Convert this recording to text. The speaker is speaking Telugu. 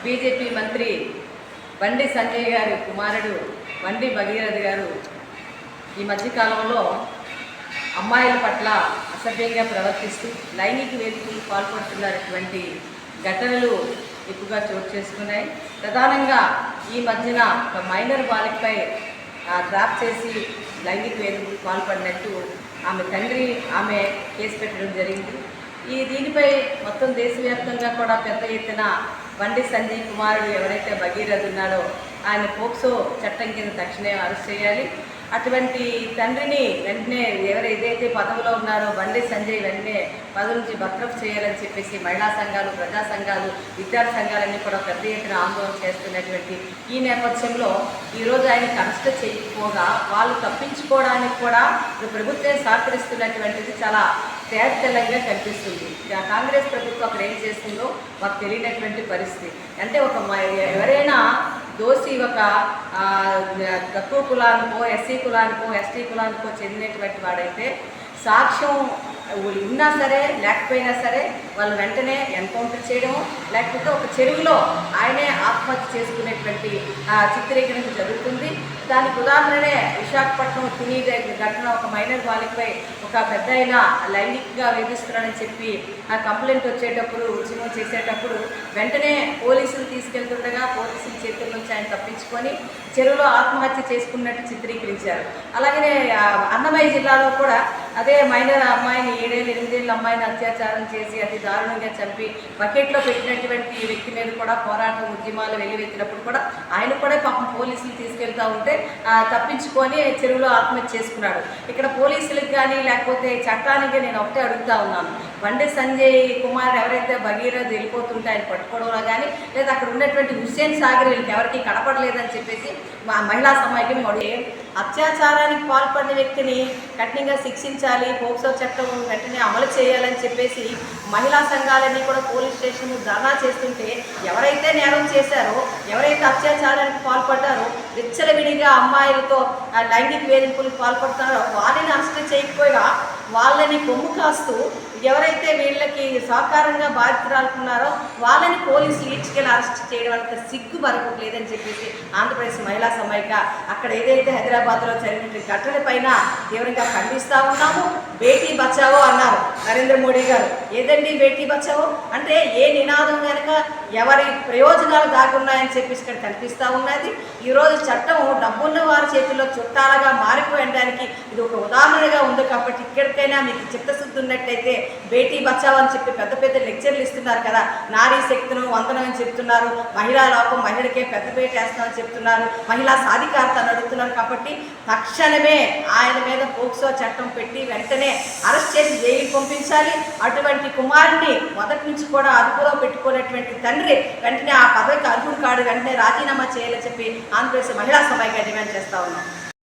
బీజేపీ మంత్రి బండి సంజయ్ గారి కుమారుడు బండి భగీరథ్ గారు ఈ మధ్యకాలంలో అమ్మాయిల పట్ల అసభ్యంగా ప్రవర్తిస్తూ లైంగిక వేదికలకు పాల్పడుతున్నటువంటి ఘటనలు ఎక్కువగా చోటు చేసుకున్నాయి. ప్రధానంగా ఈ మధ్యన ఒక మైనర్ బాలికపై డ్రాప్ చేసి లైంగిక వేదికలకు పాల్పడినట్టు ఆమె తండ్రి కేసు పెట్టడం జరిగింది. దీనిపై మొత్తం దేశవ్యాప్తంగా కూడా పెద్ద ఎత్తున బండి సంజయ్ కుమారుడు ఎవరైతే భగీరథ్ ఉన్నాడో ఆయన పోక్సో చట్టం కింద తక్షణమే అరెస్ట్ చేయాలి. అటువంటి తండ్రిని వెంటనే ఏదైతే పదవిలో ఉన్నారో బండి సంజయ్ వెంటనే పదవి నుంచి బర్తరఫ్ చేయాలని చెప్పేసి మహిళా సంఘాలు, ప్రజా సంఘాలు, విద్యార్థి సంఘాలన్నీ కూడా పెద్ద ఎత్తున ఆందోళన చేస్తున్నటువంటి ఈ నేపథ్యంలో ఈరోజు ఆయనకు అరెస్ట్ చేయకపోగా వాళ్ళు తప్పించుకోవడానికి కూడా ప్రభుత్వం సహకరిస్తున్నటువంటిది చాలా తేటతెల్లంగా కనిపిస్తుంది. కాంగ్రెస్ ప్రభుత్వం అక్కడ ఏం చేస్తుందో మాకు తెలియనటువంటి పరిస్థితి. అంటే ఎవరైనా దోషి ఒక తక్కువ కులానికో, ఎస్సీ కులానికో, ఎస్టీ కులానికో చెందినటువంటి వాడైతే సాక్ష్యం ఉన్నా సరే లేకపోయినా సరే వాళ్ళు వెంటనే ఎన్కౌంటర్ చేయడం, లేకపోతే ఒక చెరువులో ఆయనే ఆత్మహత్య చేసుకునేటువంటి చిత్రీకరణ జరుగుతుంది. దానికి ఉదాహరణే విశాఖపట్నం తుని ఘటన. ఒక మైనర్ బాలికపై ఒక పెద్ద అయిన లైంగికంగా వేధిస్తున్నాడని చెప్పి ఆ కంప్లైంట్ వచ్చేటప్పుడు, ఉద్యమం చేసేటప్పుడు వెంటనే పోలీసులు తీసుకెళ్తుండగా పోలీసుల చేతుల నుంచి ఆయన తప్పించుకొని చెరువులో ఆత్మహత్య చేసుకున్నట్టు చిత్రీకరించారు. అలాగనే అన్నమయ్య జిల్లాలో కూడా అదే మైనర్ అమ్మాయిని 7 ఏళ్ళ 8 ఏళ్ళ అమ్మాయిని అత్యాచారం చేసి అతి దారుణంగా చంపి బకెట్లో పెట్టినటువంటి వ్యక్తి మీద కూడా పోరాటం ఉద్యమాలు వెల్లువెత్తినప్పుడు కూడా ఆయన కూడా పాపం పోలీసులు తీసుకెళ్తూ ఉంటే తప్పించుకొని చెరువులో ఆత్మహత్య చేసుకున్నాడు. ఇక్కడ పోలీసులకు కానీ లేకపోతే చట్టానికి నేను ఒకటే అడుగుతా ఉన్నాను, బండి సంజయ్ కుమార్ ఎవరైతే భగీరథ్ వెళ్ళిపోతుంటే ఆయన పట్టుకోవడంలో కానీ లేదా అక్కడ ఉన్నటువంటి హుస్సేన్ సాగర్ వీళ్ళకి ఎవరికి కనపడలేదని చెప్పేసి మహిళా సమాఖ్యం అత్యాచారానికి పాల్పడిన వ్యక్తిని కఠినంగా శిక్షించాలి, పోక్సో చట్టం వెంటనే అమలు చేయాలని చెప్పేసి మహిళా సంఘాలన్నీ కూడా పోలీస్ స్టేషన్ ధర్నా చేస్తుంటే ఎవరైతే నేరం చేశారో, ఎవరైతే అత్యాచారానికి పాల్పడ్డారో, విచ్చలవిడిగా అమ్మాయిలతో లైంగిక వేధింపులకు పాల్పడుతున్నారో వారిని అరెస్ట్ చేయకపోయినా వాళ్ళని కొమ్ము కాస్తూ ఎవరైతే వీళ్ళకి సహకారంగా బాధితురాలుకున్నారో వాళ్ళని పోలీసులు ఈడ్చుకెళ్ళి అరెస్ట్ చేయడం అంత సిగ్గు మరొకట్లేదని చెప్పేసి ఆంధ్రప్రదేశ్ మహిళా సమైక్య అక్కడ ఏదైతే హైదరాబాద్లో జరిగిన ఘటన పైన తీవ్రంగా ఖండిస్తూ ఉన్నాము. బేటీ బచావో అన్నారు నరేంద్ర మోడీ గారు. ఏదండి బేటీ బచావో అంటే? ఏ నినాదం కనుక ఎవరి ప్రయోజనాలు దాగున్నాయని చెప్పేసి ఇక్కడ కనిపిస్తూ ఉన్నది. ఈరోజు చట్టం డబ్బున్న వారి చేతుల్లో చుట్టాలుగా మారిపోయడానికి ఇది ఒక ఉదాహరణగా ఉంది. కాబట్టి ఇక్కడికైనా మీకు చిత్తశుద్ధి ఉన్నట్టయితే బేటీ బచావో అని చెప్పి పెద్ద పెద్ద లెక్చర్లు ఇస్తున్నారు కదా, నారీ శక్తిను వందనం అని చెప్తున్నారు, మహిళా లోపం మహిళకే పెద్దపేట వేస్తామని చెప్తున్నారు, మహిళా సాధికారత అని అడుగుతున్నారు. కాబట్టి తక్షణమే ఆయన మీద పోక్సో చట్టం పెట్టి వెంటనే అరెస్ట్ చేసి జైలుకి పంపించాలి. అటువంటి కుమారుడిని మొదటి నుంచి కూడా అదుపులో పెట్టుకున్నటువంటి తండ్రి వెంటనే ఆ పదవికి అర్హుడు కాడు, వెంటనే రాజీనామా చేయాలని చెప్పి ఆంధ్రప్రదేశ్ మహిళా సమైక్య డిమాండ్ చేస్తా ఉన్నాం.